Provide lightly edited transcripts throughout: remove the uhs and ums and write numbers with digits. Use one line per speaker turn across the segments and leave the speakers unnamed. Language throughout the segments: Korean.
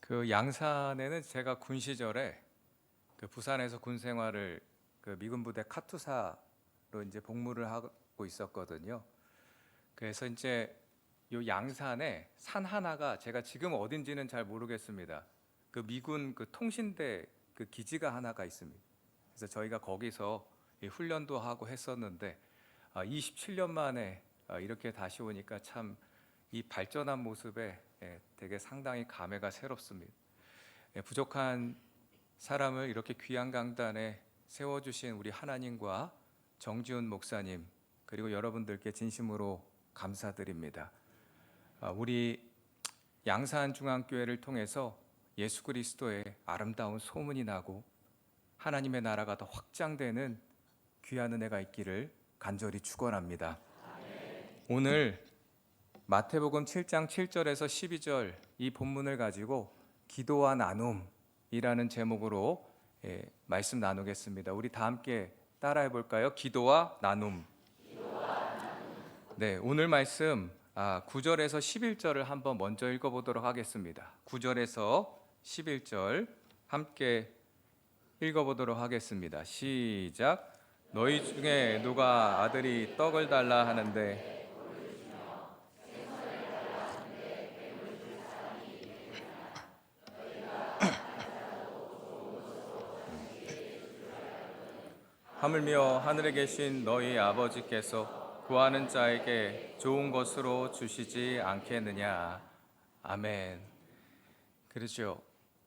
그 양산에는 제가 군 시절에 그 부산에서 군 생활을 그 미군 부대 카투사로 이제 복무를 하고 있었거든요. 그래서 이제 요 양산에 산 하나가 제가 지금 어딘지는 잘 모르겠습니다. 그 미군 그 통신대 그 기지가 하나가 있습니다. 그래서 저희가 거기서 이 훈련도 하고 했었는데 27년 만에 이렇게 다시 오니까 참 이 발전한 모습에 되게 상당히 감회가 새롭습니다. 부족한 사람을 이렇게 귀한 강단에 세워주신 우리 하나님과 정지훈 목사님 그리고 여러분들께 진심으로 감사드립니다. 우리 양산중앙교회를 통해서 예수 그리스도의 아름다운 소문이 나고 하나님의 나라가 더 확장되는 귀한 은혜가 있기를 간절히 축원합니다. 오늘 마태복음 7장 7절에서 12절 이 본문을 가지고 기도와 나눔이라는 제목으로 말씀 나누겠습니다. 우리 다 함께 따라해 볼까요? 기도와 나눔. 네, 오늘 말씀 9절에서 11절을 한번 먼저 읽어보도록 하겠습니다. 9절에서 11절 함께 읽어보도록 하겠습니다. 시작. 너희 중에 누가 아들이 떡을 달라 하는데 하물며 하늘에 계신 너희 아버지께서 구하는 자에게 좋은 것으로 주시지 않겠느냐. 아멘. 그렇죠.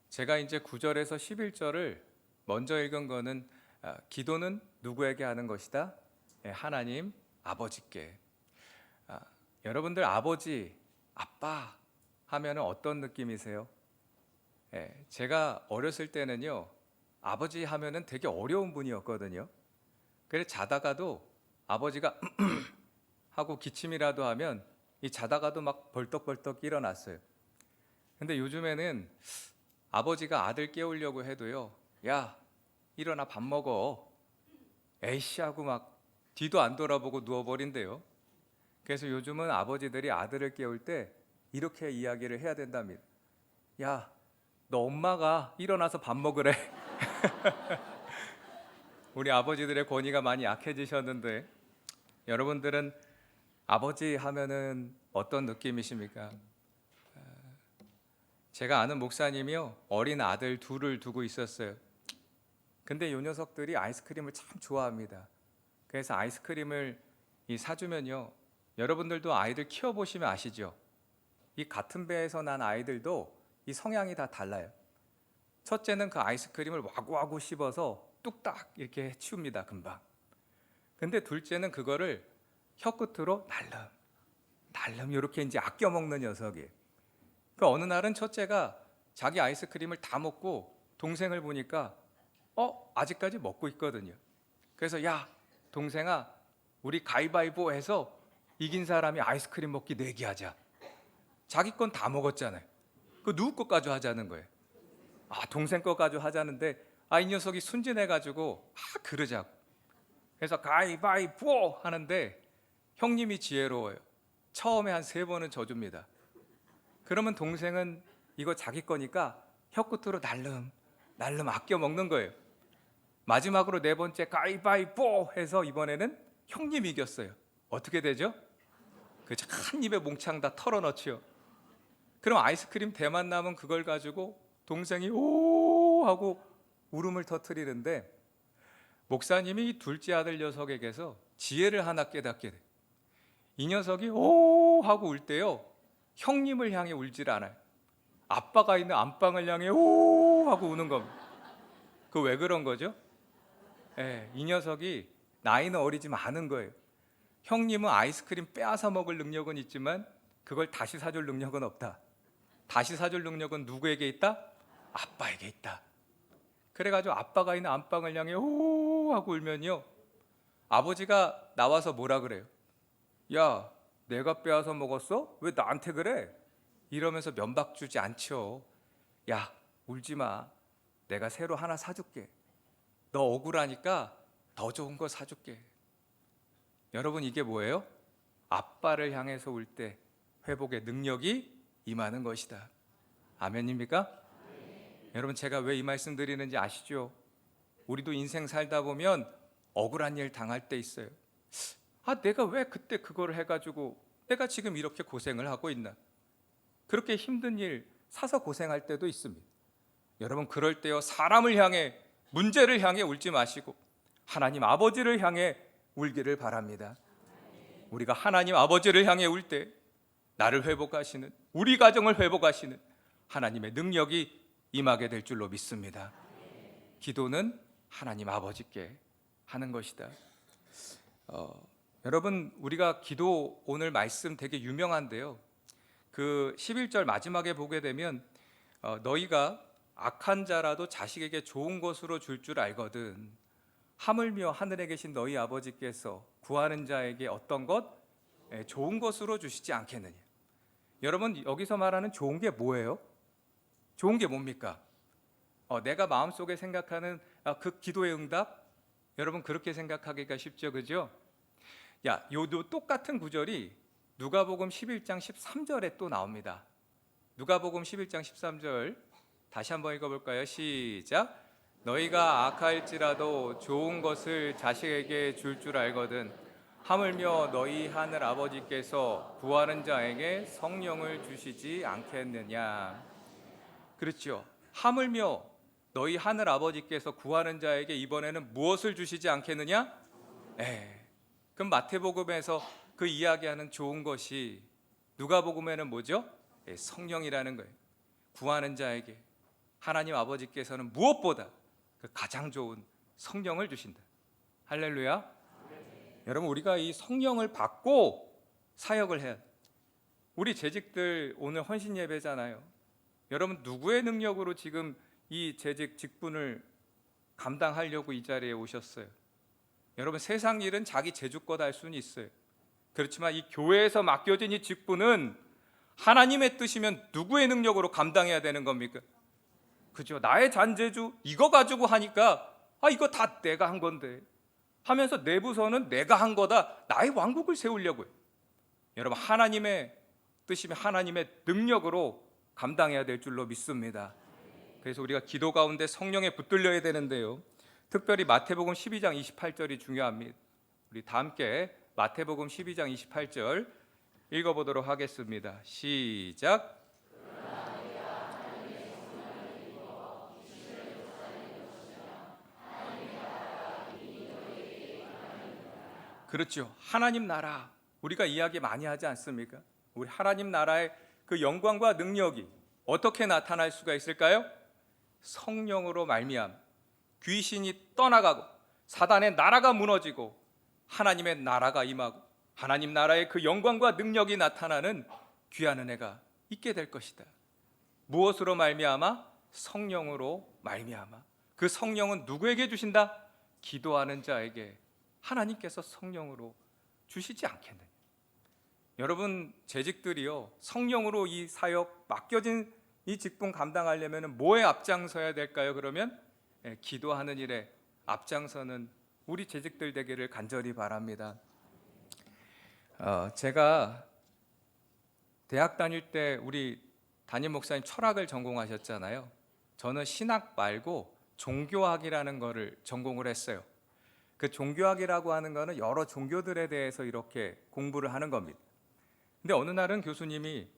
제가 이제 9절에서 11절을 먼저 읽은 거는 기도는 누구에게 하는 것이다? 하나님 아버지께. 여러분들 아버지, 아빠 하면 어떤 느낌이세요? 제가 어렸을 때는요, 아버지 하면은 되게 어려운 분이었거든요. 그래서 자다가도 아버지가 하고 기침이라도 하면 이 자다가도 막 벌떡벌떡 일어났어요. 근데 요즘에는 아버지가 아들 깨우려고 해도요, 야 일어나 밥 먹어, 에이씨 하고 막 뒤도 안 돌아보고 누워버린대요. 그래서 요즘은 아버지들이 아들을 깨울 때 이렇게 이야기를 해야 된답니다. 야, 너 엄마가 일어나서 밥 먹으래. 우리 아버지들의 권위가 많이 약해지셨는데 여러분들은 아버지 하면은 어떤 느낌이십니까? 제가 아는 목사님이요, 어린 아들 둘을 두고 있었어요. 근데 요 녀석들이 아이스크림을 참 좋아합니다. 그래서 아이스크림을 사주면요, 여러분들도 아이들 키워보시면 아시죠? 이 같은 배에서 난 아이들도 이 성향이 다 달라요. 첫째는 그 아이스크림을 와구와구 씹어서 뚝딱 이렇게 치웁니다, 금방. 근데 둘째는 그거를 혀끝으로 날름 이렇게 이제 아껴 먹는 녀석이에요. 그 어느 날은 첫째가 자기 아이스크림을 다 먹고 동생을 보니까 아직까지 먹고 있거든요. 그래서 야, 동생아, 우리 가위바위보 해서 이긴 사람이 아이스크림 먹기 내기하자. 자기 건 다 먹었잖아요. 그 누구 것까지 하자는 거예요. 동생 것까지 하자는데 이 녀석이 순진해가지고 그러자고. 그래서 가위바위보 하는데 형님이 지혜로워요. 처음에 한 3번은 져줍니다. 그러면 동생은 이거 자기 거니까 혀끝으로 날름 아껴 먹는 거예요. 마지막으로 4번째 가위바위보 해서 이번에는 형님이 이겼어요. 어떻게 되죠? 그 한 입에 몽창 다 털어넣지요. 그럼 아이스크림 대만 남은 그걸 가지고 동생이 오 하고 울음을 터뜨리는데 목사님이 둘째 아들 녀석에게서 지혜를 하나 깨닫게 돼. 이 녀석이 오 하고 울 때요, 형님을 향해 울질 않아요. 아빠가 있는 안방을 향해 오 하고 우는 겁니다. 그 왜 그런 거죠? 이 녀석이 나이는 어리지만 아는 거예요. 형님은 아이스크림 빼앗아 먹을 능력은 있지만 그걸 다시 사줄 능력은 없다. 다시 사줄 능력은 누구에게 있다? 아빠에게 있다. 그래가지고 아빠가 있는 안방을 향해 오 하고 울면요, 아버지가 나와서 뭐라 그래요? 야, 내가 빼앗아 먹었어? 왜 나한테 그래? 이러면서 면박 주지 않죠. 야, 울지 마. 내가 새로 하나 사줄게. 너 억울하니까 더 좋은 거 사줄게. 여러분, 이게 뭐예요? 아빠를 향해서 울 때 회복의 능력이 임하는 것이다. 아멘입니까? 여러분, 제가 왜 이 말씀 드리는지 아시죠? 우리도 인생 살다 보면 억울한 일 당할 때 있어요. 내가 왜 그때 그걸 해가지고 내가 지금 이렇게 고생을 하고 있나? 그렇게 힘든 일 사서 고생할 때도 있습니다. 여러분, 그럴 때요, 사람을 향해, 문제를 향해 울지 마시고 하나님 아버지를 향해 울기를 바랍니다. 우리가 하나님 아버지를 향해 울 때 나를 회복하시는, 우리 가정을 회복하시는 하나님의 능력이 임하게 될 줄로 믿습니다. 기도는 하나님 아버지께 하는 것이다. 여러분, 우리가 기도, 오늘 말씀 되게 유명한데요, 그 11절 마지막에 보게 되면 너희가 악한 자라도 자식에게 좋은 것으로 줄 줄 알거든 하물며 하늘에 계신 너희 아버지께서 구하는 자에게 어떤 것? 좋은 것으로 주시지 않겠느냐. 여러분, 여기서 말하는 좋은 게 뭐예요? 좋은 게 뭡니까? 내가 마음속에 생각하는 그 기도의 응답? 여러분, 그렇게 생각하기가 쉽죠, 그죠? 요 똑같은 구절이 누가복음 11장 13절에 또 나옵니다. 누가복음 11장 13절 다시 한번 읽어볼까요? 시작. 너희가 악할지라도 좋은 것을 자식에게 줄 줄 알거든 하물며 너희 하늘 아버지께서 구하는 자에게 성령을 주시지 않겠느냐. 그렇죠. 하물며 너희 하늘 아버지께서 구하는 자에게 이번에는 무엇을 주시지 않겠느냐? 그럼 마태복음에서 그 이야기하는 좋은 것이 누가복음에는 뭐죠? 성령이라는 거예요. 구하는 자에게 하나님 아버지께서는 무엇보다 그 가장 좋은 성령을 주신다. 할렐루야. 여러분, 우리가 이 성령을 받고 사역을 해야 돼. 우리 재직들 오늘 헌신 예배잖아요. 여러분, 누구의 능력으로 지금 이 재직 직분을 감당하려고 이 자리에 오셨어요? 여러분, 세상 일은 자기 재주껏 할 수는 있어요. 그렇지만 이 교회에서 맡겨진 이 직분은 하나님의 뜻이면 누구의 능력으로 감당해야 되는 겁니까? 그죠? 나의 잔재주 이거 가지고 하니까 이거 다 내가 한 건데 하면서 내부서는 내가 한 거다, 나의 왕국을 세우려고요. 여러분, 하나님의 뜻이면 하나님의 능력으로 감당해야 될 줄로 믿습니다. 그래서 우리가 기도 가운데 성령에 붙들려야 되는데요, 특별히 마태복음 12장 28절이 중요합니다. 우리 다 함께 마태복음 12장 28절 읽어보도록 하겠습니다. 시작. 그렇죠. 하나님 나라, 우리가 이야기 많이 하지 않습니까? 우리 하나님 나라의 그 영광과 능력이 어떻게 나타날 수가 있을까요? 성령으로 말미암아 귀신이 떠나가고 사단의 나라가 무너지고 하나님의 나라가 임하고 하나님 나라의 그 영광과 능력이 나타나는 귀한 은혜가 있게 될 것이다. 무엇으로 말미암아? 성령으로 말미암아. 그 성령은 누구에게 주신다? 기도하는 자에게 하나님께서 성령으로 주시지 않겠느냐. 여러분, 재직들이요, 성령으로 이 사역 맡겨진 이 직분 감당하려면 뭐에 앞장서야 될까요? 그러면 기도하는 일에 앞장서는 우리 재직들 되기를 간절히 바랍니다. 제가 대학 다닐 때 우리 담임 목사님 철학을 전공하셨잖아요. 저는 신학 말고 종교학이라는 거를 전공을 했어요. 그 종교학이라고 하는 거는 여러 종교들에 대해서 이렇게 공부를 하는 겁니다. 근데 어느 날은 교수님이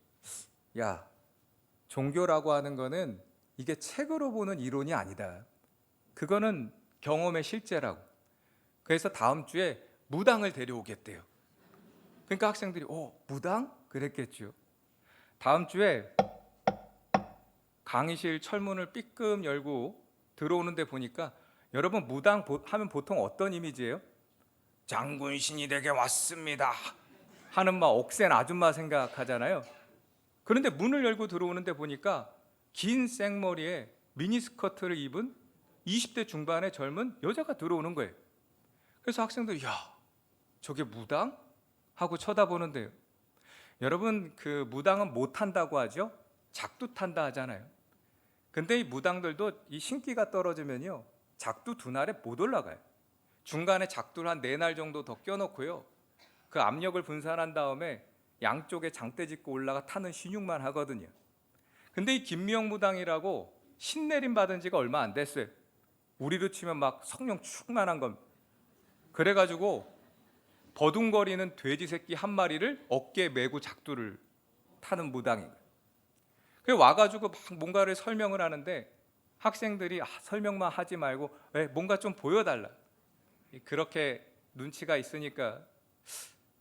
종교라고 하는 거는 이게 책으로 보는 이론이 아니다. 그거는 경험의 실제라고. 그래서 다음 주에 무당을 데려오겠대요. 그러니까 학생들이 무당? 그랬겠죠. 다음 주에 강의실 철문을 삐끔 열고 들어오는데 보니까, 여러분, 무당 하면 보통 어떤 이미지예요? 장군신이 내게 왔습니다 하는 막 억센 아줌마 생각하잖아요. 그런데 문을 열고 들어오는데 보니까 긴 생머리에 미니스커트를 입은 20대 중반의 젊은 여자가 들어오는 거예요. 그래서 학생들이 저게 무당? 하고 쳐다보는데요. 여러분, 그 무당은 못 탄다고 하죠? 작두 탄다 하잖아요. 근데 이 무당들도 이 신기가 떨어지면요, 작두 2날에 못 올라가요. 중간에 작두를 한 4날 정도 더 껴놓고요, 그 압력을 분산한 다음에 양쪽에 장대 짚고 올라가 타는 신용만 하거든요. 근데 이 김미영 무당이라고 신내림 받은 지가 얼마 안 됐어요. 우리로 치면 막 성령 충만한 겁니다. 그래가지고 버둥거리는 돼지 새끼 한 마리를 어깨에 메고 작두를 타는 무당인 거예요. 그래 와가지고 막 뭔가를 설명을 하는데 학생들이 설명만 하지 말고 뭔가 좀 보여달라. 그렇게 눈치가 있으니까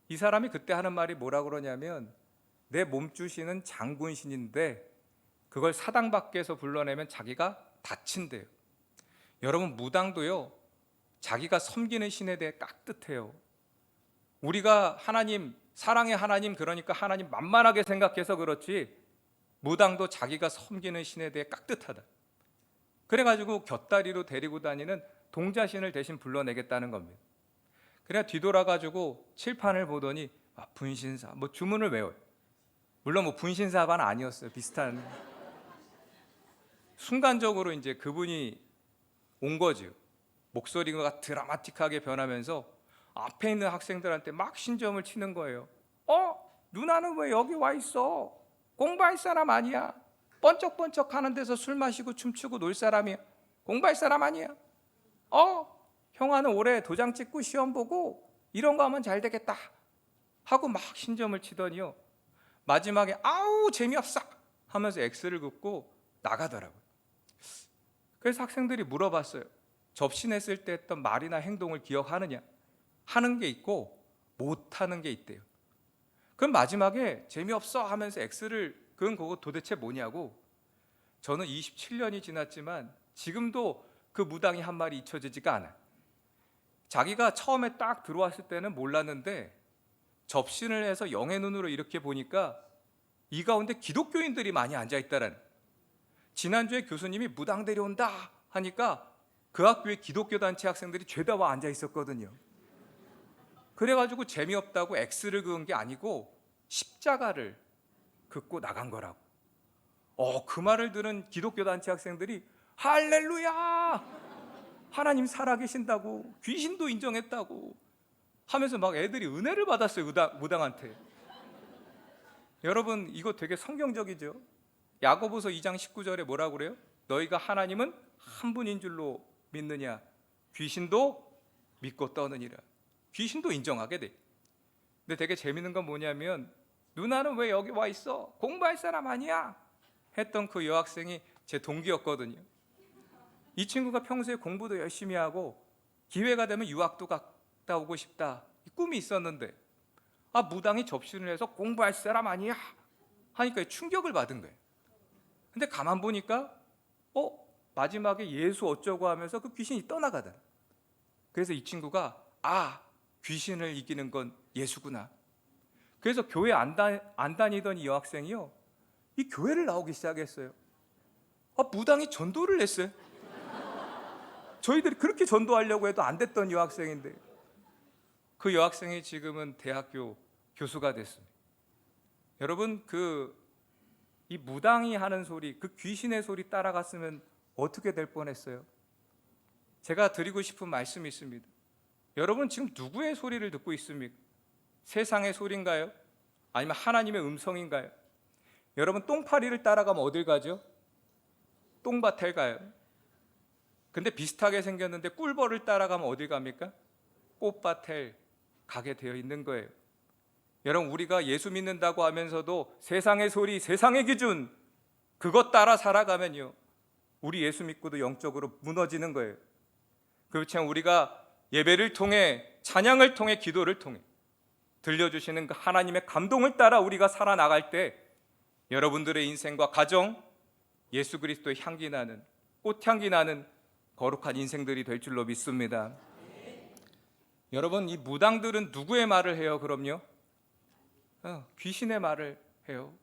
이 사람이 그때 하는 말이 뭐라 그러냐면 내 몸주시는 장군신인데 그걸 사당 밖에서 불러내면 자기가 다친대요. 여러분 무당도요 자기가 섬기는 신에 대해 깍듯해요. 우리가 하나님 사랑의 하나님 그러니까 하나님 만만하게 생각해서 그렇지 무당도 자기가 섬기는 신에 대해 깍듯하다. 그래가지고 곁다리로 데리고 다니는 동자신을 대신 불러내겠다는 겁니다. 그래 뒤돌아가지고 칠판을 보더니 분신사 뭐 주문을 외워요. 물론 뭐 분신사반 아니었어요. 비슷한 순간적으로 이제 그분이 온 거죠. 목소리가 드라마틱하게 변하면서 앞에 있는 학생들한테 막 신점을 치는 거예요. 누나는 왜 여기 와 있어? 공부할 사람 아니야. 번쩍번쩍 하는 데서 술 마시고 춤추고 놀 사람이야. 공부할 사람 아니야. 형아는 올해 도장 찍고 시험 보고 이런 거 하면 잘 되겠다 하고 막 신점을 치더니요 마지막에 아우 재미없어 하면서 X를 긋고 나가더라고요. 그래서 학생들이 물어봤어요. 접신했을 때 했던 말이나 행동을 기억하느냐? 하는 게 있고 못하는 게 있대요. 그럼 마지막에 재미없어 하면서 X를 그건 그거 도대체 뭐냐고. 저는 27년이 지났지만 지금도 그 무당이 한 말이 잊혀지지가 않아요. 자기가 처음에 딱 들어왔을 때는 몰랐는데 접신을 해서 영의 눈으로 이렇게 보니까 이 가운데 기독교인들이 많이 앉아있다라는. 지난주에 교수님이 무당 데려온다 하니까 그 학교에 기독교 단체 학생들이 죄다 와 앉아있었거든요. 그래가지고 재미없다고 X를 그은 게 아니고 십자가를 긋고 나간 거라고. 그 말을 들은 기독교 단체 학생들이 할렐루야! 하나님 살아계신다고, 귀신도 인정했다고 하면서 막 애들이 은혜를 받았어요. 무당한테. 여러분 이거 되게 성경적이죠. 야고보서 2장 19절에 뭐라고 그래요? 너희가 하나님은 한 분인 줄로 믿느냐? 귀신도 믿고 떠느니라. 귀신도 인정하게 돼. 근데 되게 재밌는 건 뭐냐면 누나는 왜 여기 와 있어? 공부할 사람 아니야? 했던 그 여학생이 제 동기였거든요. 이 친구가 평소에 공부도 열심히 하고 기회가 되면 유학도 갔다 오고 싶다 이 꿈이 있었는데 무당이 접신을 해서 공부할 사람 아니야? 하니까 충격을 받은 거예요. 근데 가만 보니까 마지막에 예수 어쩌고 하면서 그 귀신이 떠나가더라. 그래서 이 친구가 귀신을 이기는 건 예수구나. 그래서 교회 안 다니던 이 여학생이요 이 교회를 나오기 시작했어요. 무당이 전도를 했어요. 저희들이 그렇게 전도하려고 해도 안 됐던 여학생인데 그 여학생이 지금은 대학교 교수가 됐습니다. 여러분 이 무당이 하는 소리, 그 귀신의 소리 따라갔으면 어떻게 될 뻔했어요? 제가 드리고 싶은 말씀이 있습니다. 여러분 지금 누구의 소리를 듣고 있습니까? 세상의 소리인가요? 아니면 하나님의 음성인가요? 여러분 똥파리를 따라가면 어딜 가죠? 똥밭에 가요. 근데 비슷하게 생겼는데 꿀벌을 따라가면 어딜 갑니까? 꽃밭에 가게 되어 있는 거예요. 여러분 우리가 예수 믿는다고 하면서도 세상의 소리, 세상의 기준 그것 따라 살아가면요 우리 예수 믿고도 영적으로 무너지는 거예요. 그렇지만 우리가 예배를 통해 찬양을 통해 기도를 통해 들려주시는 그 하나님의 감동을 따라 우리가 살아나갈 때 여러분들의 인생과 가정 예수 그리스도의 향기 나는 꽃향기 나는 거룩한 인생들이 될 줄로 믿습니다. 여러분 이 무당들은 누구의 말을 해요? 그럼요 귀신의 말을 해요.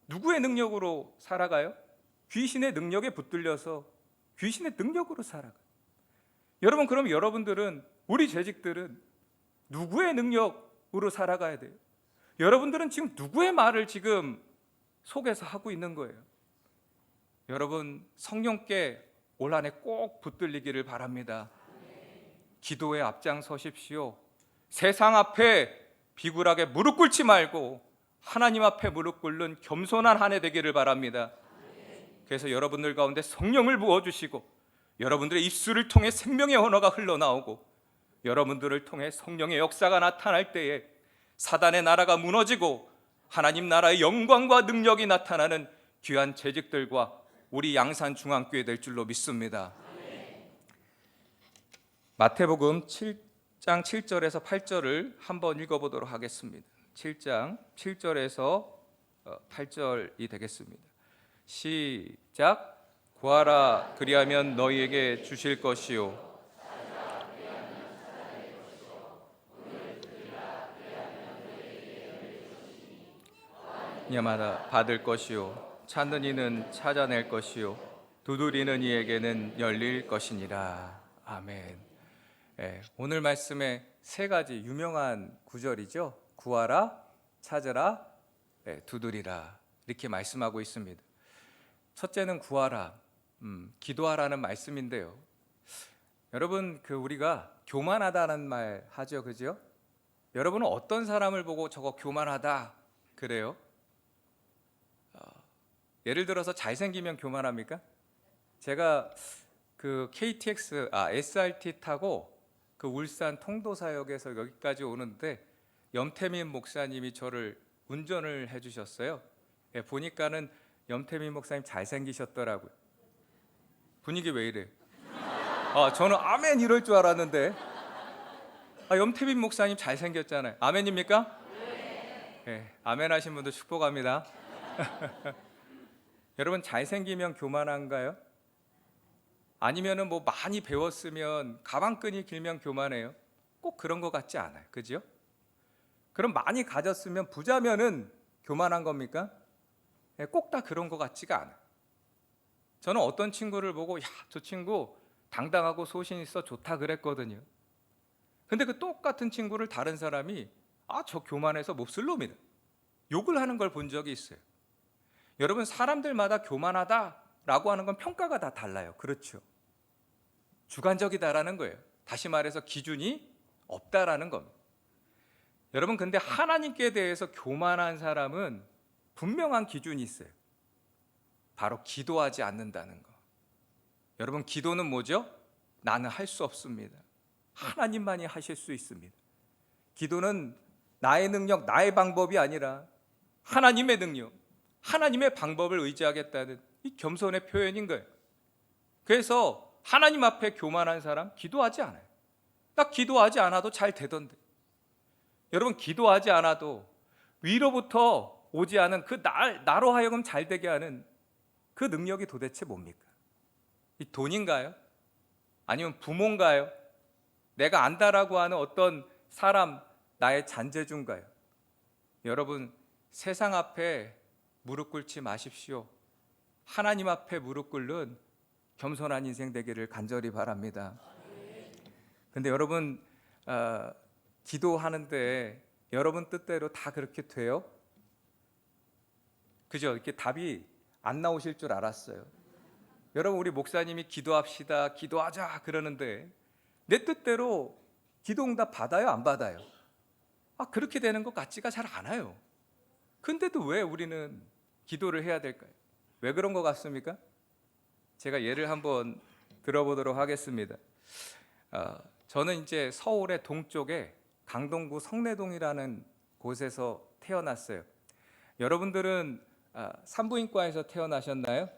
누구의 능력으로 살아가요? 귀신의 능력에 붙들려서 귀신의 능력으로 살아가요. 여러분 그럼 여러분들은 우리 재직들은 누구의 능력으로 살아가야 돼요? 여러분들은 지금 누구의 말을 지금 속에서 하고 있는 거예요? 여러분 성령께 올 한 해 꼭 붙들리기를 바랍니다. 기도에 앞장서십시오. 세상 앞에 비굴하게 무릎 꿇지 말고 하나님 앞에 무릎 꿇는 겸손한 한 해 되기를 바랍니다. 그래서 여러분들 가운데 성령을 부어주시고 여러분들의 입술을 통해 생명의 언어가 흘러나오고 여러분들을 통해 성령의 역사가 나타날 때에 사단의 나라가 무너지고 하나님 나라의 영광과 능력이 나타나는 귀한 재직들과 우리 양산 중앙교회 될 줄로 믿습니다. 마태복음 7장 7절에서 8절을 한번 읽어보도록 하겠습니다. 7장 7절에서 8절이 되겠습니다. 시작. 구하라 그리하면 너희에게 주실 것이요 야마다 받을 것이요 찾는 이는 찾아낼 것이요 두드리는 이에게는 열릴 것이니라. 아멘. 오늘 말씀에 세 가지 유명한 구절이죠. 구하라, 찾으라, 두드리라 이렇게 말씀하고 있습니다. 첫째는 구하라, 기도하라는 말씀인데요. 여러분 우리가 교만하다는 말 하죠, 그죠? 여러분은 어떤 사람을 보고 저거 교만하다 그래요? 예를 들어서 잘생기면 교만합니까? 제가 SRT 타고 울산 통도사역에서 여기까지 오는데 염태민 목사님이 저를 운전을 해주셨어요. 보니까는 염태민 목사님 잘생기셨더라고요. 분위기 왜 이래? 저는 아멘 이럴 줄 알았는데 염태민 목사님 잘생겼잖아요. 아멘입니까? 네, 아멘 하신 분들 축복합니다. 여러분 잘생기면 교만한가요? 아니면은 많이 배웠으면 가방끈이 길면 교만해요? 꼭 그런 것 같지 않아요. 그죠? 그럼 많이 가졌으면 부자면은 교만한 겁니까? 꼭 다 그런 것 같지가 않아요. 저는 어떤 친구를 보고 저 친구 당당하고 소신 있어 좋다 그랬거든요. 근데 그 똑같은 친구를 다른 사람이 저 교만해서 몹쓸 놈이다 욕을 하는 걸 본 적이 있어요. 여러분 사람들마다 교만하다라고 하는 건 평가가 다 달라요. 그렇죠? 주관적이다라는 거예요. 다시 말해서 기준이 없다라는 겁니다. 여러분 근데 하나님께 대해서 교만한 사람은 분명한 기준이 있어요. 바로 기도하지 않는다는 거. 여러분 기도는 뭐죠? 나는 할 수 없습니다. 하나님만이 하실 수 있습니다. 기도는 나의 능력, 나의 방법이 아니라 하나님의 능력, 하나님의 방법을 의지하겠다는 이 겸손의 표현인 거예요. 그래서 하나님 앞에 교만한 사람 기도하지 않아요. 나 기도하지 않아도 잘 되던데. 여러분 기도하지 않아도 위로부터 오지 않은 나로 하여금 잘 되게 하는 그 능력이 도대체 뭡니까? 이 돈인가요? 아니면 부모인가요? 내가 안다라고 하는 어떤 사람, 나의 잔재주인가요? 여러분 세상 앞에 무릎 꿇지 마십시오. 하나님 앞에 무릎 꿇는 겸손한 인생 되기를 간절히 바랍니다. 근데 여러분 기도하는데 여러분 뜻대로 다 그렇게 돼요? 그죠? 이렇게 답이 안 나오실 줄 알았어요. 여러분 우리 목사님이 기도합시다, 기도하자 그러는데 내 뜻대로 기도응답 받아요, 안 받아요? 그렇게 되는 것 같지가 잘 않아요. 근데도 왜 우리는 기도를 해야 될까요? 왜 그런 것 같습니까? 제가 예를 한번 들어보도록 하겠습니다. 저는 이제 서울의 동쪽에 강동구 성내동이라는 곳에서 태어났어요. 여러분들은 산부인과에서 태어나셨나요?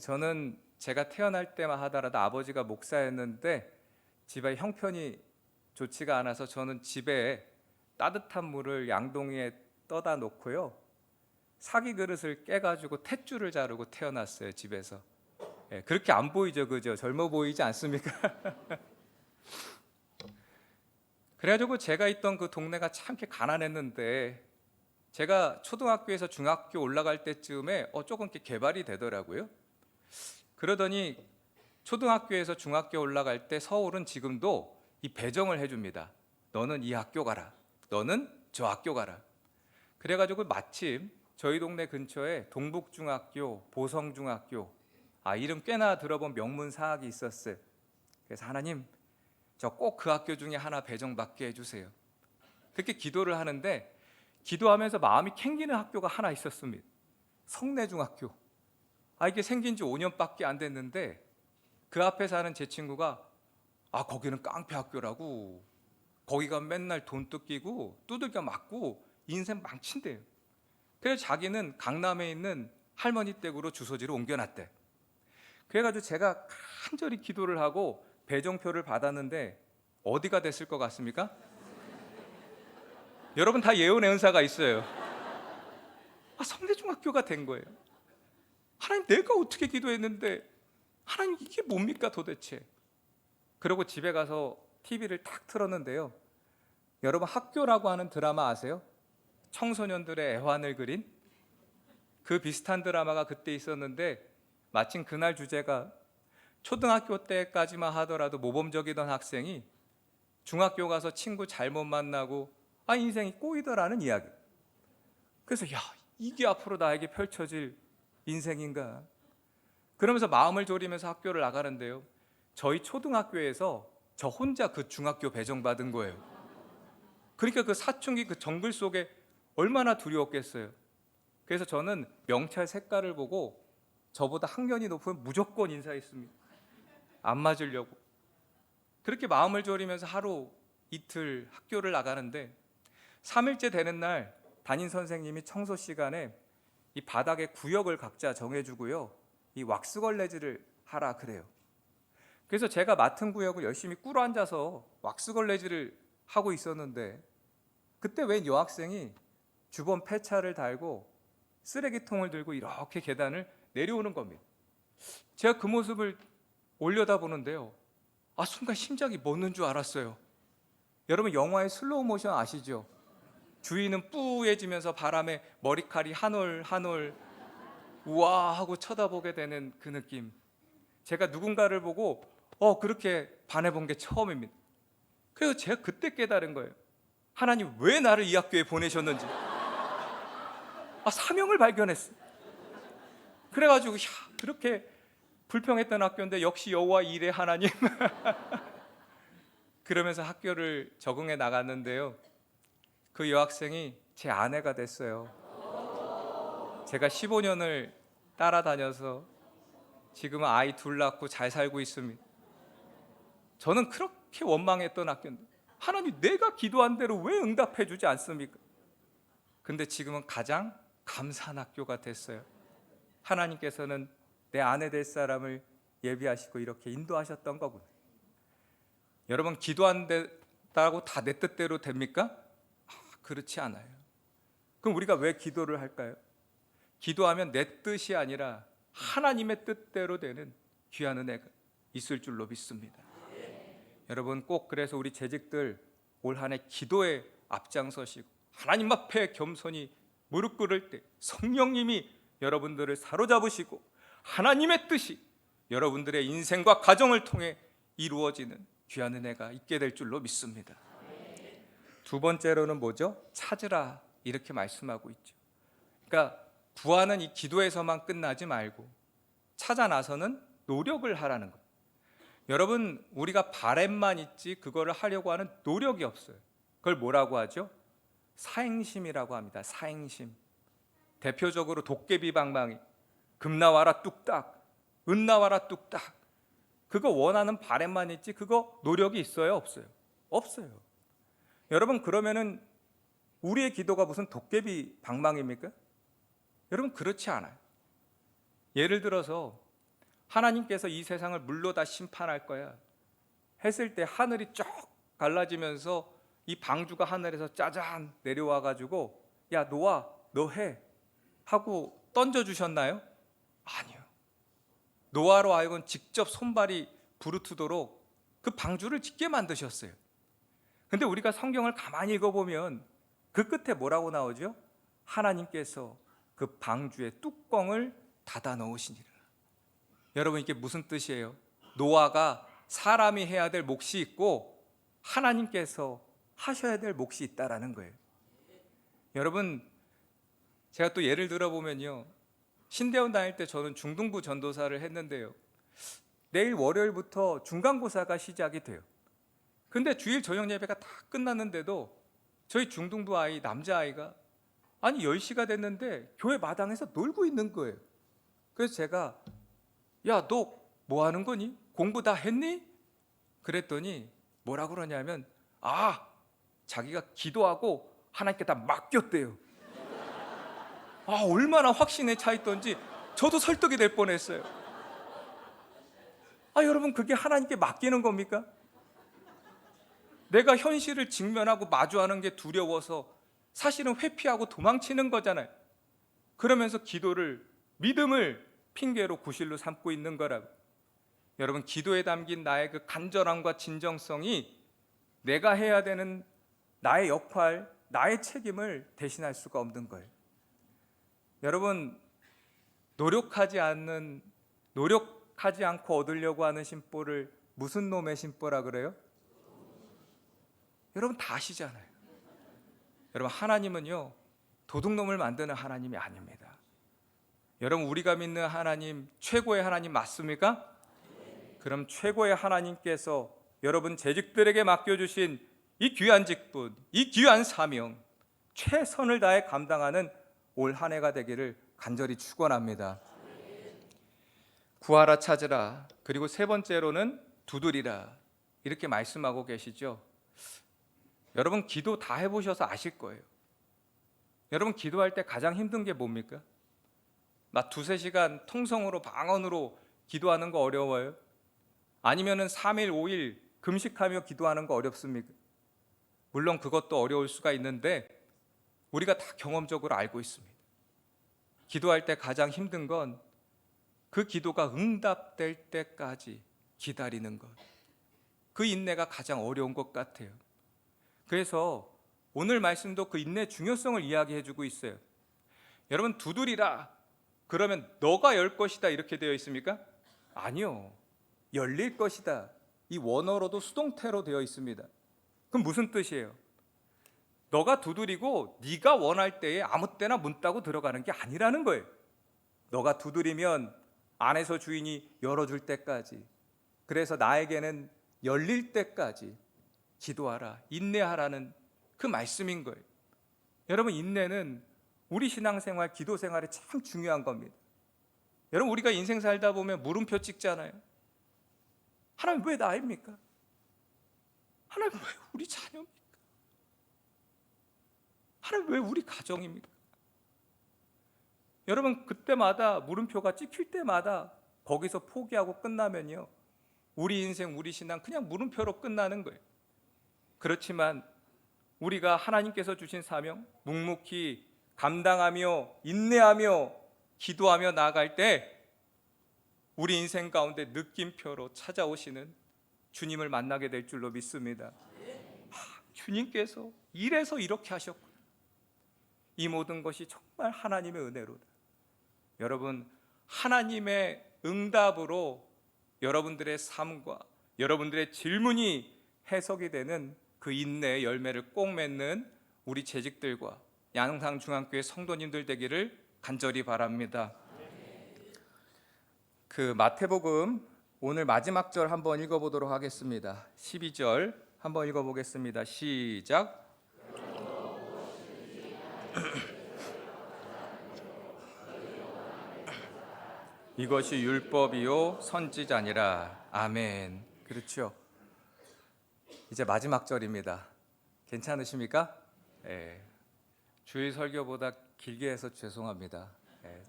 저는 제가 태어날 때만 하더라도 아버지가 목사였는데 집에 형편이 좋지가 않아서 저는 집에 따뜻한 물을 양동이에 떠다 놓고요, 사기 그릇을 깨가지고 탯줄을 자르고 태어났어요. 집에서. 그렇게 안 보이죠, 그죠? 젊어 보이지 않습니까? 그래가지고 제가 있던 그 동네가 참 이렇게 가난했는데 제가 초등학교에서 중학교 올라갈 때쯤에 조금 이렇게 개발이 되더라고요. 그러더니 초등학교에서 중학교 올라갈 때 서울은 지금도 이 배정을 해줍니다. 너는 이 학교 가라, 너는 저 학교 가라. 그래가지고 마침 저희 동네 근처에 동북중학교, 보성중학교, 이름 꽤나 들어본 명문 사학이 있었어요. 그래서 하나님, 저 꼭 그 학교 중에 하나 배정받게 해주세요. 그렇게 기도를 하는데 기도하면서 마음이 캥기는 학교가 하나 있었습니다. 성내중학교. 이게 생긴 지 5년밖에 안 됐는데 그 앞에 사는 제 친구가 거기는 깡패 학교라고, 거기가 맨날 돈 뜯기고 두들겨 맞고 인생 망친대요. 그래서 자기는 강남에 있는 할머니 댁으로 주소지를 옮겨놨대. 그래가지고 제가 간절히 기도를 하고 배정표를 받았는데 어디가 됐을 것 같습니까? 여러분 다 예언의 은사가 있어요. 성대중학교가 된 거예요. 하나님, 내가 어떻게 기도했는데 하나님 이게 뭡니까 도대체? 그러고 집에 가서 TV를 탁 틀었는데요, 여러분 학교라고 하는 드라마 아세요? 청소년들의 애환을 그린 그 비슷한 드라마가 그때 있었는데, 마침 그날 주제가 초등학교 때까지만 하더라도 모범적이던 학생이 중학교 가서 친구 잘못 만나고 인생이 꼬이더라는 이야기. 그래서 이게 앞으로 나에게 펼쳐질 인생인가? 그러면서 마음을 졸이면서 학교를 나가는데요, 저희 초등학교에서 저 혼자 그 중학교 배정받은 거예요. 그러니까 그 사춘기 그 정글 속에 얼마나 두려웠겠어요. 그래서 저는 명찰 색깔을 보고 저보다 학년이 높으면 무조건 인사했습니다. 안 맞으려고. 그렇게 마음을 졸이면서 하루 이틀 학교를 나가는데 3일째 되는 날 담임 선생님이 청소 시간에 이 바닥에 구역을 각자 정해주고요, 이 왁스걸레질을 하라 그래요. 그래서 제가 맡은 구역을 열심히 꿇어 앉아서 왁스걸레질을 하고 있었는데, 그때 웬 여학생이 주번 폐차를 달고 쓰레기통을 들고 이렇게 계단을 내려오는 겁니다. 제가 그 모습을 올려다보는데요, 순간 심장이 멎는 줄 알았어요. 여러분 영화의 슬로우 모션 아시죠? 주인은 뿌해지면서 바람에 머리칼이 한 올 한 올 우와 하고 쳐다보게 되는 그 느낌. 제가 누군가를 보고 그렇게 반해본 게 처음입니다. 그래서 제가 그때 깨달은 거예요. 하나님 왜 나를 이 학교에 보내셨는지. 사명을 발견했어요. 그래가지고 그렇게 불평했던 학교인데 역시 여호와 일의 하나님. 그러면서 학교를 적응해 나갔는데요, 그 여학생이 제 아내가 됐어요. 제가 15년을 따라다녀서 지금은 아이 둘 낳고 잘 살고 있습니다. 저는 그렇게 원망했던 학교인데 하나님, 내가 기도한 대로 왜 응답해 주지 않습니까? 근데 지금은 가장 감사한 학교가 됐어요. 하나님께서는 내 아내 될 사람을 예비하시고 이렇게 인도하셨던 거군요. 여러분, 기도한다고 다 내 뜻대로 됩니까? 그렇지 않아요. 그럼 우리가 왜 기도를 할까요? 기도하면 내 뜻이 아니라 하나님의 뜻대로 되는 귀한 은혜가 있을 줄로 믿습니다. 여러분, 꼭 그래서 우리 재직들 올 한 해 기도에 앞장서시고 하나님 앞에 겸손히 무릎 꿇을 때 성령님이 여러분들을 사로잡으시고 하나님의 뜻이 여러분들의 인생과 가정을 통해 이루어지는 귀한 은혜가 있게 될 줄로 믿습니다. 두 번째로는 뭐죠? 찾으라, 이렇게 말씀하고 있죠. 그러니까 구하는 이 기도에서만 끝나지 말고 찾아 나서는 노력을 하라는 거예요. 여러분, 우리가 바램만 있지 그거를 하려고 하는 노력이 없어요. 그걸 뭐라고 하죠? 사행심이라고 합니다. 사행심. 대표적으로 도깨비 방망이, 금 나와라 뚝딱, 은 나와라 뚝딱. 그거 원하는 바램만 있지 그거 노력이 있어요? 없어요? 없어요. 여러분, 그러면은 우리의 기도가 무슨 도깨비 방망이입니까? 여러분, 그렇지 않아요. 예를 들어서 하나님께서 이 세상을 물로 다 심판할 거야 했을 때 하늘이 쫙 갈라지면서 이 방주가 하늘에서 짜잔 내려와 가지고 야 노아 너 해 하고 던져주셨나요? 아니요. 노아로 하여금 직접 손발이 부르트도록 그 방주를 짓게 만드셨어요. 근데 우리가 성경을 가만히 읽어보면 그 끝에 뭐라고 나오죠? 하나님께서 그 방주의 뚜껑을 닫아 넣으시니라. 여러분, 이게 무슨 뜻이에요? 노아가 사람이 해야 될 몫이 있고 하나님께서 하셔야 될 몫이 있다라는 거예요. 여러분, 제가 또 예를 들어보면요, 신대원 다닐 때 저는 중등부 전도사를 했는데요, 내일 월요일부터 중간고사가 시작이 돼요. 근데 주일 저녁 예배가 다 끝났는데도 저희 중등부 아이, 남자아이가 10시가 됐는데 교회 마당에서 놀고 있는 거예요. 그래서 제가 야, 너 뭐 하는 거니? 공부 다 했니? 그랬더니 뭐라 그러냐면 자기가 기도하고 하나님께 다 맡겼대요. 얼마나 확신에 차 있던지 저도 설득이 될 뻔했어요. 여러분, 그게 하나님께 맡기는 겁니까? 내가 현실을 직면하고 마주하는 게 두려워서 사실은 회피하고 도망치는 거잖아요. 그러면서 기도를, 믿음을 핑계로 구실로 삼고 있는 거라고. 여러분, 기도에 담긴 나의 그 간절함과 진정성이 내가 해야 되는 나의 역할, 나의 책임을 대신할 수가 없는 거예요. 여러분, 노력하지 않고 얻으려고 하는 심보를 무슨 놈의 심보라 그래요? 여러분 다 아시잖아요. 여러분, 하나님은요, 도둑놈을 만드는 하나님이 아닙니다. 여러분, 우리가 믿는 하나님, 최고의 하나님 맞습니까? 그럼 최고의 하나님께서 여러분 재직들에게 맡겨주신 이 귀한 직분, 이 귀한 사명, 최선을 다해 감당하는 올 한 해가 되기를 간절히 축원합니다. 구하라, 찾으라, 그리고 세 번째로는 두드리라, 이렇게 말씀하고 계시죠. 여러분, 기도 다 해보셔서 아실 거예요. 여러분, 기도할 때 가장 힘든 게 뭡니까? 막 2-3시간 통성으로 방언으로 기도하는 거 어려워요? 아니면은 3일 5일 금식하며 기도하는 거 어렵습니까? 물론 그것도 어려울 수가 있는데 우리가 다 경험적으로 알고 있습니다. 기도할 때 가장 힘든 건 그 기도가 응답될 때까지 기다리는 것, 그 인내가 가장 어려운 것 같아요. 그래서 오늘 말씀도 그 인내의 중요성을 이야기해 주고 있어요. 여러분, 두드리라 그러면 너가 열 것이다 이렇게 되어 있습니까? 아니요, 열릴 것이다. 이 원어로도 수동태로 되어 있습니다. 그럼 무슨 뜻이에요? 너가 두드리고 네가 원할 때에 아무 때나 문 따고 들어가는 게 아니라는 거예요. 너가 두드리면 안에서 주인이 열어줄 때까지, 그래서 나에게는 열릴 때까지 기도하라, 인내하라는 그 말씀인 거예요. 여러분, 인내는 우리 신앙생활, 기도생활에 참 중요한 겁니다. 여러분, 우리가 인생 살다 보면 물음표 찍잖아요. 하나님 왜 나입니까? 하나님 왜 우리 자녀입니까? 하나님 왜 우리 가정입니까? 여러분, 그때마다 물음표가 찍힐 때마다 거기서 포기하고 끝나면요, 우리 인생, 우리 신앙 그냥 물음표로 끝나는 거예요. 그렇지만 우리가 하나님께서 주신 사명 묵묵히 감당하며 인내하며 기도하며 나아갈 때 우리 인생 가운데 느낌표로 찾아오시는 주님을 만나게 될 줄로 믿습니다. 주님께서 이래서 이렇게 하셨구나. 이 모든 것이 정말 하나님의 은혜로다. 여러분, 하나님의 응답으로 여러분들의 삶과 여러분들의 질문이 해석이 되는 그 인내의 열매를 꼭 맺는 우리 재직들과 양상중앙교회 성도님들 되기를 간절히 바랍니다. 그 마태복음 오늘 마지막 절 한번 읽어보도록 하겠습니다. 12절 한번 읽어보겠습니다. 시작. 이것이 율법이요 선지자니라. 아멘. 그렇죠. 이제 마지막 절입니다. 괜찮으십니까? 예. 주일 설교보다 길게 해서 죄송합니다. 예.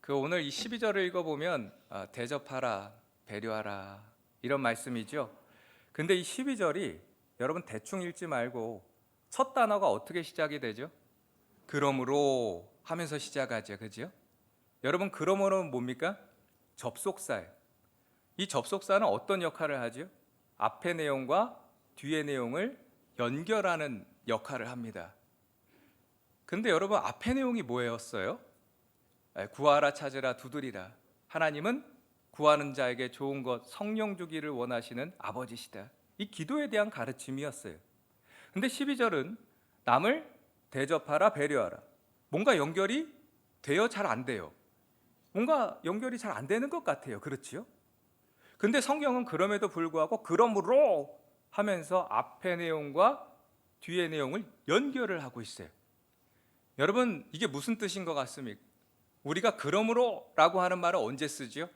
그 오늘 이 12절을 읽어보면 대접하라, 배려하라 이런 말씀이죠. 근데 이 12절이 여러분 대충 읽지 말고 첫 단어가 어떻게 시작이 되죠? 그러므로 하면서 시작하죠. 그죠? 여러분, 그러므로는 뭡니까? 접속사예요. 이 접속사는 어떤 역할을 하죠? 앞의 내용과 뒤의 내용을 연결하는 역할을 합니다. 근데 여러분, 앞의 내용이 뭐였어요? 구하라, 찾으라, 두드리라. 하나님은 구하는 자에게 좋은 것, 성령 주기를 원하시는 아버지시다. 이 기도에 대한 가르침이었어요. 근데 12절은 남을 대접하라, 배려하라. 뭔가 연결이 돼요? 잘 안 돼요? 뭔가 연결이 잘 안 되는 것 같아요. 그렇지요? 근데 성경은 그럼에도 불구하고 그러므로 하면서 앞의 내용과 뒤의 내용을 연결을 하고 있어요. 여러분, 이게 무슨 뜻인 것 같습니까? 우리가 그러므로라고 하는 말을 언제 쓰지요?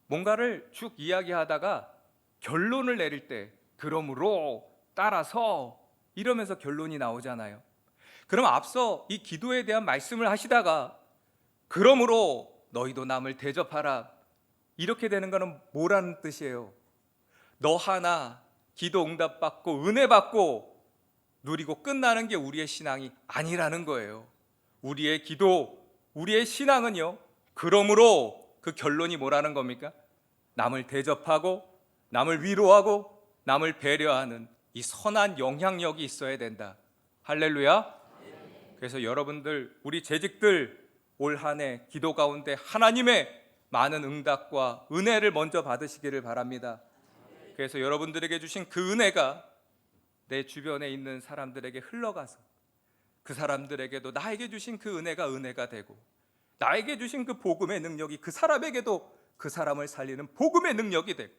뭔가를 쭉 이야기하다가 결론을 내릴 때 그러므로 따라서 이러면서 결론이 나오잖아요. 그럼 앞서 이 기도에 대한 말씀을 하시다가 그러므로 너희도 남을 대접하라 이렇게 되는 거는 뭐라는 뜻이에요? 너 하나 기도 응답받고 은혜 받고 누리고 끝나는 게 우리의 신앙이 아니라는 거예요. 우리의 기도, 우리의 신앙은요, 그러므로 그 결론이 뭐라는 겁니까? 남을 대접하고 남을 위로하고 남을 배려하는 이 선한 영향력이 있어야 된다. 할렐루야. 그래서 여러분들, 우리 재직들 올 한 해 기도 가운데 하나님의 많은 응답과 은혜를 먼저 받으시기를 바랍니다. 그래서 여러분들에게 주신 그 은혜가 내 주변에 있는 사람들에게 흘러가서 그 사람들에게도 나에게 주신 그 은혜가 되고, 나에게 주신 그 복음의 능력이 그 사람에게도 그 사람을 살리는 복음의 능력이 되고,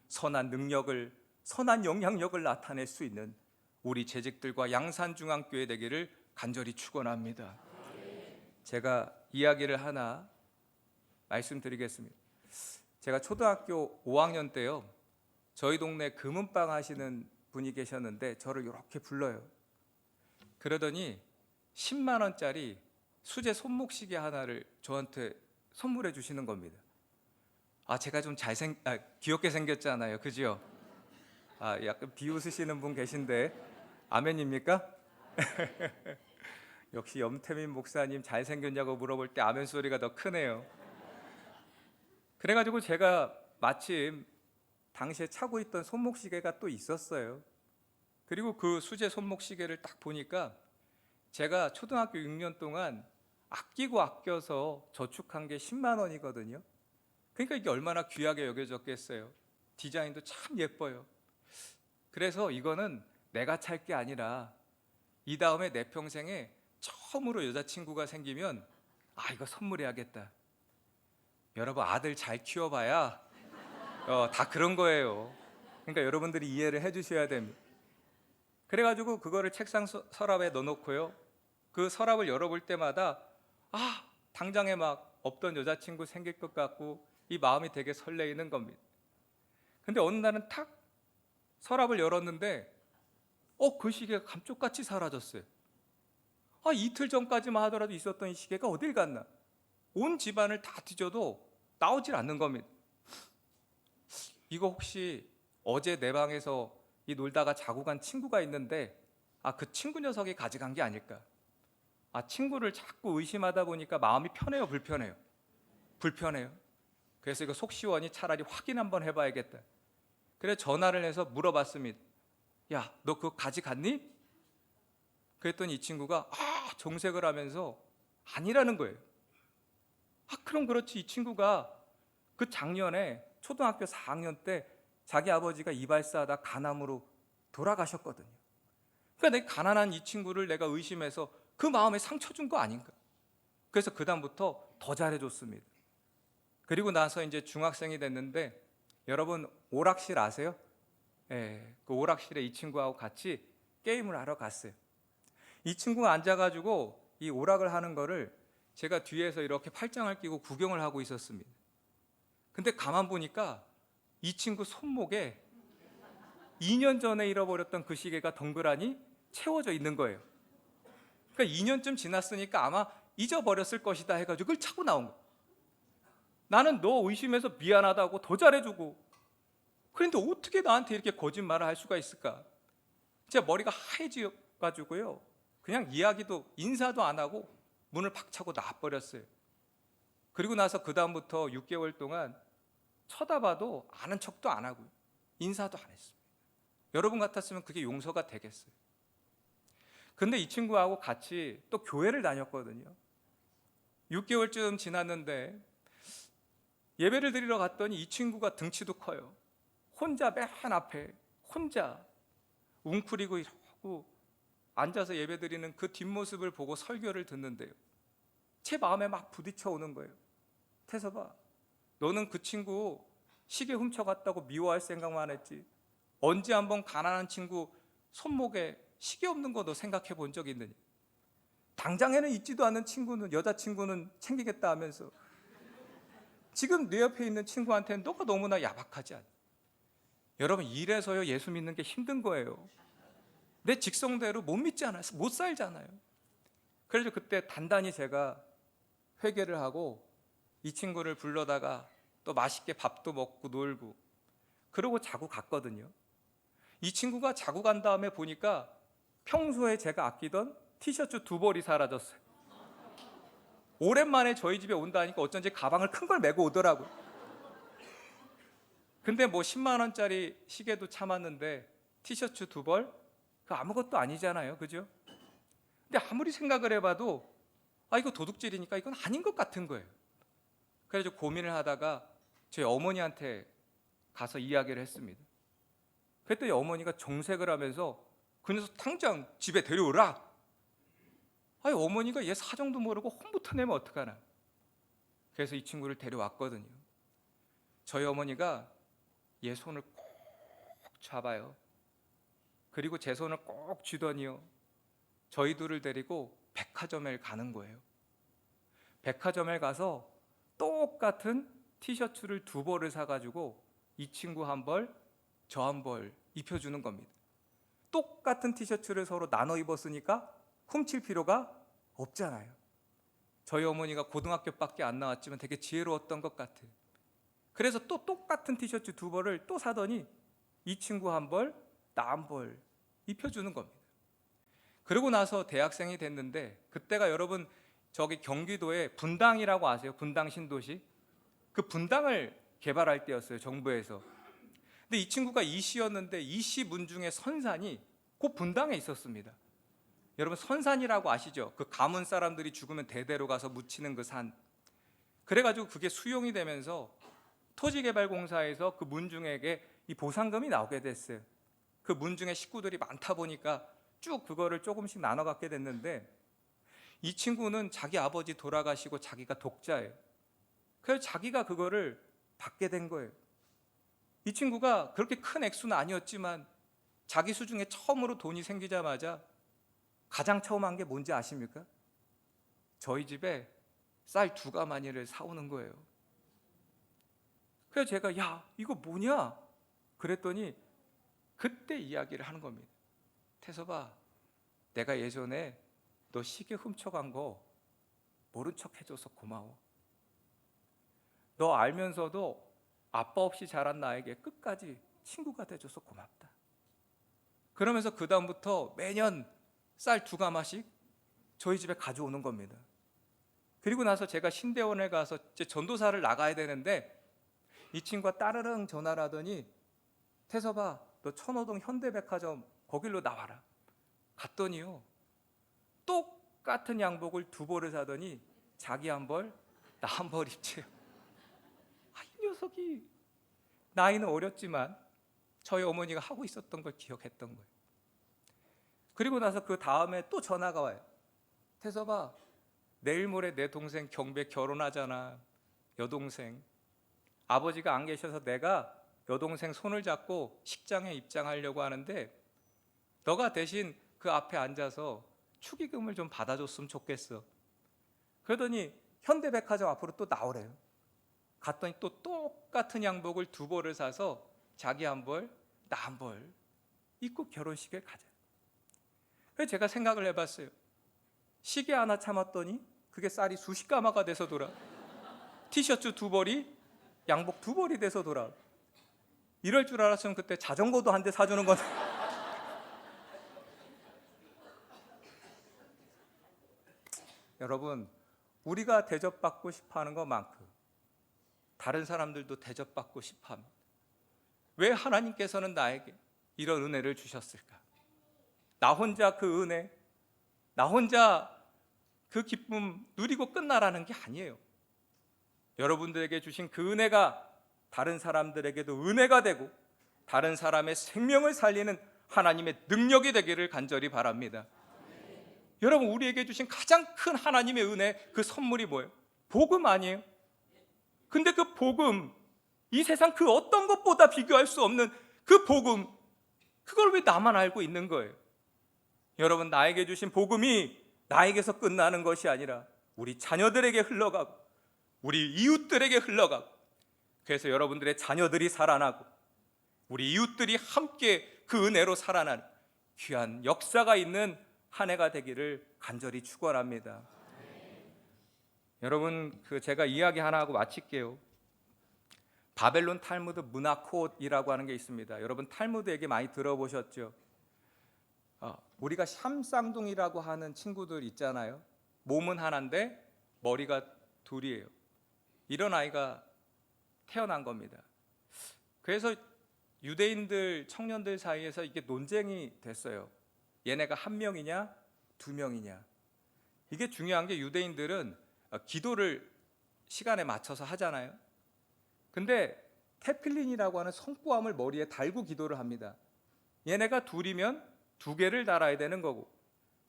선한 능력을, 선한 영향력을 나타낼 수 있는 우리 재직들과 양산중앙교회 되기를 간절히 축원합니다. 제가 이야기를 하나 말씀드리겠습니다. 제가 초등학교 5학년 때요, 저희 동네 금은방 하시는 분이 계셨는데 저를 이렇게 불러요. 그러더니 10만 원짜리 수제 손목시계 하나를 저한테 선물해 주시는 겁니다. 제가 좀 귀엽게 생겼잖아요, 그죠? 약간 비웃으시는 분 계신데 아멘입니까? 역시 염태민 목사님 잘생겼냐고 물어볼 때 아멘 소리가 더 크네요. 그래가지고 제가 마침 당시에 차고 있던 손목시계가 또 있었어요. 그리고 그 수제 손목시계를 딱 보니까 제가 초등학교 6년 동안 아끼고 아껴서 저축한 게 10만 원이거든요. 그러니까 이게 얼마나 귀하게 여겨졌겠어요. 디자인도 참 예뻐요. 그래서 이거는 내가 찰 게 아니라 이 다음에 내 평생에 처음으로 여자친구가 생기면 이거 선물해야겠다. 여러분, 아들 잘 키워봐야 다 그런 거예요. 그러니까 여러분들이 이해를 해주셔야 됩니다. 그래가지고 그거를 책상 서랍에 넣어놓고요, 그 서랍을 열어볼 때마다 당장에 막 없던 여자친구 생길 것 같고 이 마음이 되게 설레이는 겁니다. 근데 어느 날은 탁 서랍을 열었는데 그 시계가 감쪽같이 사라졌어요. 이틀 전까지만 하더라도 있었던 이 시계가 어딜 갔나? 온 집안을 다 뒤져도 나오질 않는 겁니다. 이거 혹시 어제 내 방에서 놀다가 자고 간 친구가 있는데 그 친구 녀석이 가져간 게 아닐까? 친구를 자꾸 의심하다 보니까 마음이 편해요, 불편해요? 불편해요. 그래서 이거 속 시원히 차라리 확인 한번 해봐야겠다. 그래서 전화를 해서 물어봤습니다. 야, 너 그거 가져갔니? 그랬더니 이 친구가 정색을 하면서 아니라는 거예요. 그럼 그렇지, 이 친구가 그 작년에 초등학교 4학년 때 자기 아버지가 이발사하다 간암으로 돌아가셨거든요. 그러니까 내가 가난한 이 친구를 내가 의심해서 그 마음에 상처 준 거 아닌가? 그래서 그 다음부터 더 잘해줬습니다. 그리고 나서 이제 중학생이 됐는데, 여러분 오락실 아세요? 그 오락실에 이 친구하고 같이 게임을 하러 갔어요. 이 친구가 앉아가지고 이 오락을 하는 거를 제가 뒤에서 이렇게 팔짱을 끼고 구경을 하고 있었습니다. 근데 가만 보니까 이 친구 손목에 2년 전에 잃어버렸던 그 시계가 덩그라니 채워져 있는 거예요. 그러니까 2년쯤 지났으니까 아마 잊어버렸을 것이다 해가지고 그걸 차고 나온 거예요. 나는 너 의심해서 미안하다고 더 잘해주고, 그런데 어떻게 나한테 이렇게 거짓말을 할 수가 있을까? 진짜 머리가 하얘져가지고요, 그냥 이야기도 인사도 안 하고 문을 팍 차고 나와버렸어요. 그리고 나서 그 다음부터 6개월 동안 쳐다봐도 아는 척도 안 하고 인사도 안 했습니다. 여러분 같았으면 그게 용서가 되겠어요? 근데 이 친구하고 같이 또 교회를 다녔거든요. 6개월쯤 지났는데 예배를 드리러 갔더니 이 친구가 등치도 커요. 혼자 맨 앞에 혼자 웅크리고 이러고 앉아서 예배 드리는 그 뒷모습을 보고 설교를 듣는데요, 제 마음에 막 부딪혀 오는 거예요. 태서봐, 너는 그 친구 시계 훔쳐갔다고 미워할 생각만 했지, 언제 한번 가난한 친구 손목에 시계 없는 거 너 생각해 본 적 있느냐? 당장에는 있지도 않는 친구는, 여자친구는 챙기겠다 하면서 지금 내 옆에 있는 친구한테는 너가 너무나 야박하지 않니? 여러분, 이래서요 예수 믿는 게 힘든 거예요. 내 직성대로 못 믿잖아요. 못 살잖아요. 그래서 그때 단단히 제가 회개를 하고 이 친구를 불러다가 또 맛있게 밥도 먹고 놀고 그러고 자고 갔거든요. 이 친구가 자고 간 다음에 보니까 평소에 제가 아끼던 티셔츠 2벌이 사라졌어요. 오랜만에 저희 집에 온다니까 어쩐지 가방을 큰 걸 메고 오더라고요. 근데 뭐 10만 원짜리 시계도 참았는데 티셔츠 2벌? 그 아무것도 아니잖아요. 그죠? 근데 아무리 생각을 해봐도 이거 도둑질이니까 이건 아닌 것 같은 거예요. 그래서 고민을 하다가 저희 어머니한테 가서 이야기를 했습니다. 그랬더니 어머니가 정색을 하면서 그 녀석 당장 집에 데려오라. 어머니가 얘 사정도 모르고 혼부터 내면 어떡하나. 그래서 이 친구를 데려왔거든요. 저희 어머니가 얘 손을 꼭 잡아요. 그리고 제 손을 꼭 쥐더니요, 저희 둘을 데리고 백화점에 가는 거예요. 백화점에 가서 똑같은 티셔츠를 2벌을 사가지고 이 친구 1벌, 저 1벌 입혀주는 겁니다. 똑같은 티셔츠를 서로 나눠 입었으니까 훔칠 필요가 없잖아요. 저희 어머니가 고등학교밖에 안 나왔지만 되게 지혜로웠던 것 같아요. 그래서 또 똑같은 티셔츠 2벌을 또 사더니 이 친구 1벌, 나 1벌 입혀주는 겁니다. 그러고 나서 대학생이 됐는데, 그때가 여러분 저기 경기도에 분당이라고 아세요? 분당 신도시? 그 분당을 개발할 때였어요, 정부에서. 근데 이 친구가 이시였는데 이시 문중의 선산이 그 분당에 있었습니다. 여러분 선산이라고 아시죠? 그 가문 사람들이 죽으면 대대로 가서 묻히는 그 산. 그래가지고 그게 수용이 되면서 토지개발공사에서 그 문중에게 이 보상금이 나오게 됐어요. 그 문중의 식구들이 많다 보니까 쭉 그거를 조금씩 나눠 갖게 됐는데, 이 친구는 자기 아버지 돌아가시고 자기가 독자예요. 그래서 자기가 그거를 받게 된 거예요. 이 친구가 그렇게 큰 액수는 아니었지만 자기 수중에 처음으로 돈이 생기자마자 가장 처음 한 게 뭔지 아십니까? 저희 집에 쌀 2가마니를 사오는 거예요. 그래서 제가 야 이거 뭐냐? 그랬더니 그때 이야기를 하는 겁니다. 태섭아, 내가 예전에 너 시계 훔쳐간 거 모른 척 해줘서 고마워. 너 알면서도 아빠 없이 자란 나에게 끝까지 친구가 돼줘서 고맙다. 그러면서 그 다음부터 매년 쌀 2가마씩 저희 집에 가져오는 겁니다. 그리고 나서 제가 신대원에 가서 이제 전도사를 나가야 되는데 이 친구가 따르릉 전화를 하더니 태섭아, 너 천호동 현대백화점 거길로 나와라. 갔더니요, 똑같은 양복을 2벌을 사더니 자기 1벌, 나 1벌 입지요. 이 녀석이 나이는 어렸지만 저희 어머니가 하고 있었던 걸 기억했던 거예요. 그리고 나서 그 다음에 또 전화가 와요. 태섭아, 내일 모레 내 동생 경배 결혼하잖아. 여동생. 아버지가 안 계셔서 내가 여동생 손을 잡고 식장에 입장하려고 하는데 너가 대신 그 앞에 앉아서 축의금을 좀 받아줬으면 좋겠어. 그러더니 현대백화점 앞으로 또 나오래요. 갔더니 또 똑같은 양복을 2벌을 사서 자기 1벌, 나 1벌 입고 결혼식에 가자. 그래서 제가 생각을 해봤어요. 시계 하나 참았더니 그게 쌀이 수십 가마가 돼서 돌아. 티셔츠 2벌이 양복 2벌이 돼서 돌아. 이럴 줄 알았으면 그때 자전거도 한 대 사주는 건데. 여러분, 우리가 대접받고 싶어하는 것만큼 다른 사람들도 대접받고 싶어합니다. 왜 하나님께서는 나에게 이런 은혜를 주셨을까? 나 혼자 그 은혜, 나 혼자 그 기쁨 누리고 끝나라는 게 아니에요. 여러분들에게 주신 그 은혜가 다른 사람들에게도 은혜가 되고 다른 사람의 생명을 살리는 하나님의 능력이 되기를 간절히 바랍니다. 여러분, 우리에게 주신 가장 큰 하나님의 은혜, 그 선물이 뭐예요? 복음 아니에요? 근데 그 복음, 이 세상 그 어떤 것보다 비교할 수 없는 그 복음, 그걸 왜 나만 알고 있는 거예요? 여러분, 나에게 주신 복음이 나에게서 끝나는 것이 아니라 우리 자녀들에게 흘러가고 우리 이웃들에게 흘러가고, 그래서 여러분들의 자녀들이 살아나고 우리 이웃들이 함께 그 은혜로 살아나는 귀한 역사가 있는 한 해가 되기를 간절히 축원합니다. 여러분, 제가 이야기 하나 하고 마칠게요. 바벨론 탈무드 문화 코드이라고 하는 게 있습니다. 여러분 탈무드 얘기 많이 들어보셨죠? 우리가 샴쌍둥이라고 하는 친구들 있잖아요. 몸은 하나인데 머리가 둘이에요. 이런 아이가 태어난 겁니다. 그래서 유대인들 청년들 사이에서 이게 논쟁이 됐어요. 얘네가 한 명이냐 두 명이냐. 이게 중요한 게 유대인들은 기도를 시간에 맞춰서 하잖아요. 근데 테필린이라고 하는 성구함을 머리에 달고 기도를 합니다. 얘네가 둘이면 두 개를 달아야 되는 거고,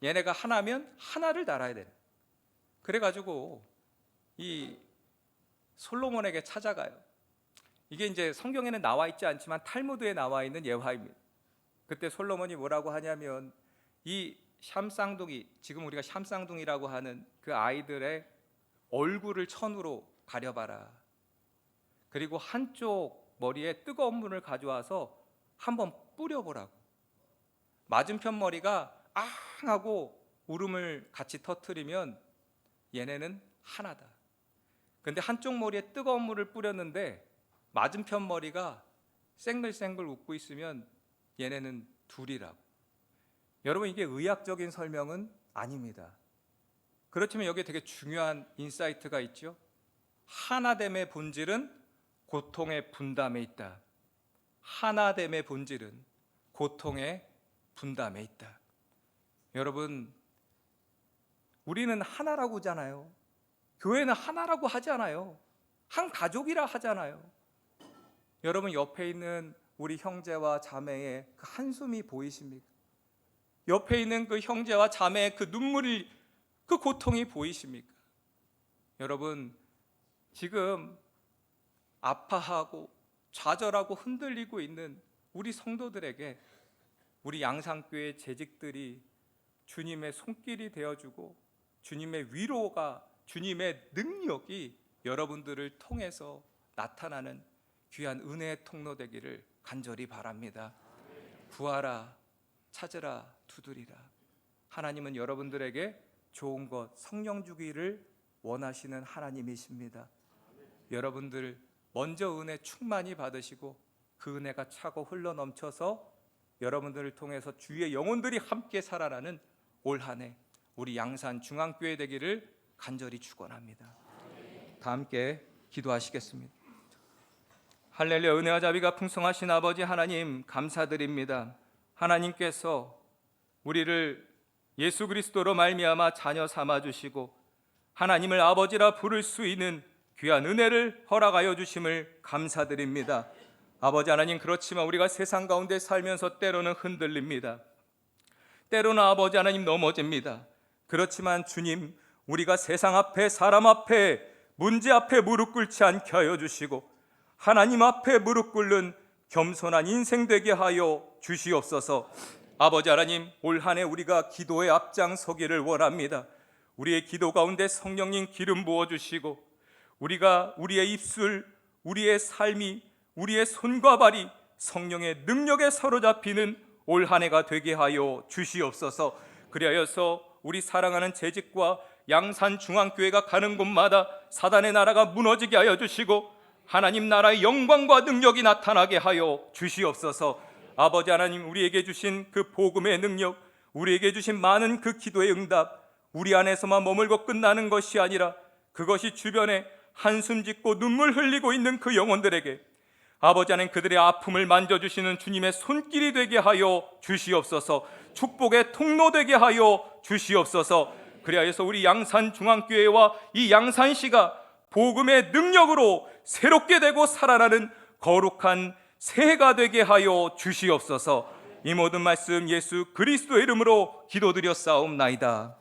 얘네가 하나면 하나를 달아야 되는. 그래가지고 이 솔로몬에게 찾아가요. 이게 이제 성경에는 나와 있지 않지만 탈무드에 나와 있는 예화입니다. 그때 솔로몬이 뭐라고 하냐면, 이 샴쌍둥이, 지금 우리가 샴쌍둥이라고 하는 그 아이들의 얼굴을 천으로 가려봐라. 그리고 한쪽 머리에 뜨거운 물을 가져와서 한번 뿌려보라고. 맞은편 머리가 앙 하고 울음을 같이 터뜨리면 얘네는 하나다. 근데 한쪽 머리에 뜨거운 물을 뿌렸는데 맞은편 머리가 쌩글쌩글 웃고 있으면 얘네는 둘이라고. 여러분, 이게 의학적인 설명은 아닙니다. 그렇지만 여기에 되게 중요한 인사이트가 있죠. 하나됨의 본질은 고통의 분담에 있다. 하나됨의 본질은 고통의 분담에 있다. 여러분, 우리는 하나라고 하잖아요. 교회는 하나라고 하잖아요. 한 가족이라 하잖아요. 여러분, 옆에 있는 우리 형제와 자매의 그 한숨이 보이십니까? 옆에 있는 그 형제와 자매의 그 눈물이, 그 고통이 보이십니까? 여러분, 지금 아파하고 좌절하고 흔들리고 있는 우리 성도들에게 우리 양산교회 재직들이 주님의 손길이 되어주고 주님의 위로가, 주님의 능력이 여러분들을 통해서 나타나는 귀한 은혜의 통로 되기를 간절히 바랍니다. 구하라, 찾으라, 두드리라. 하나님은 여러분들에게 좋은 것, 성령 주기를 원하시는 하나님이십니다. 여러분들 먼저 은혜 충만히 받으시고 그 은혜가 차고 흘러넘쳐서 여러분들을 통해서 주의 영혼들이 함께 살아나는 올 한 해 우리 양산 중앙교회 되기를 간절히 축원합니다. 다 함께 기도하시겠습니다. 할렐루야. 은혜와 자비가 풍성하신 아버지 하나님, 감사드립니다. 하나님께서 우리를 예수 그리스도로 말미암아 자녀 삼아 주시고 하나님을 아버지라 부를 수 있는 귀한 은혜를 허락하여 주심을 감사드립니다. 아버지 하나님, 그렇지만 우리가 세상 가운데 살면서 때로는 흔들립니다. 때로는 아버지 하나님 넘어집니다. 그렇지만 주님, 우리가 세상 앞에, 사람 앞에, 문제 앞에 무릎 꿇지 않게 하여 주시고 하나님 앞에 무릎 꿇는 겸손한 인생 되게 하여 주시옵소서. 아버지 하나님, 올 한 해 우리가 기도에 앞장서기를 원합니다. 우리의 기도 가운데 성령님 기름 부어주시고 우리가 우리의 입술, 우리의 삶이, 우리의 손과 발이 성령의 능력에 사로잡히는 올 한 해가 되게 하여 주시옵소서. 그리하여서 우리 사랑하는 재직과 양산 중앙교회가 가는 곳마다 사단의 나라가 무너지게 하여 주시고 하나님 나라의 영광과 능력이 나타나게 하여 주시옵소서. 아버지 하나님, 우리에게 주신 그 복음의 능력, 우리에게 주신 많은 그 기도의 응답, 우리 안에서만 머물고 끝나는 것이 아니라 그것이 주변에 한숨 짓고 눈물 흘리고 있는 그 영혼들에게 아버지 하나님, 그들의 아픔을 만져주시는 주님의 손길이 되게 하여 주시옵소서. 축복의 통로 되게 하여 주시옵소서. 그리하여서 우리 양산 중앙교회와 이 양산시가 복음의 능력으로 새롭게 되고 살아나는 거룩한 새해가 되게 하여 주시옵소서. 이 모든 말씀 예수 그리스도의 이름으로 기도드렸사옵나이다.